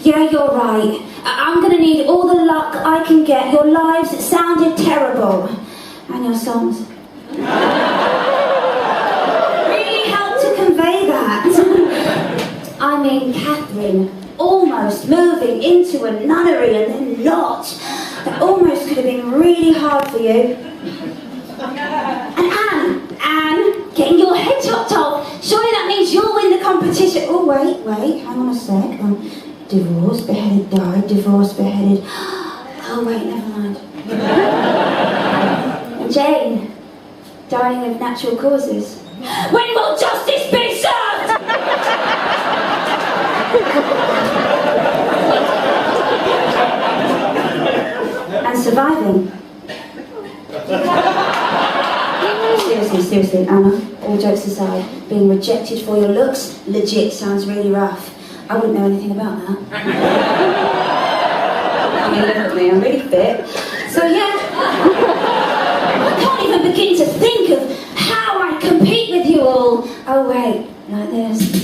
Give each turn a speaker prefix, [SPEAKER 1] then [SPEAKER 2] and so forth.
[SPEAKER 1] Yeah, you're right. I'm going to need all the luck I can get. Your lives sounded terrible. And your songs. Really helped to convey that. I mean, Katherine almost moving into a nunnery and then not. That almost could have been really hard for you. And Anne, getting your head chopped off. Surely that means you'll win the competition. Oh, wait, hang on a sec. Divorced, beheaded, died, divorced, beheaded. Oh, wait, never mind. And Jane, dying of natural causes. When will justice be served? And surviving. Seriously, Anna, all jokes aside, being rejected for your looks, legit sounds really rough. I wouldn't know anything about that. I mean, look at me, I'm really fit. So yeah, I can't even begin to think of how I compete with you all. Oh wait, like this.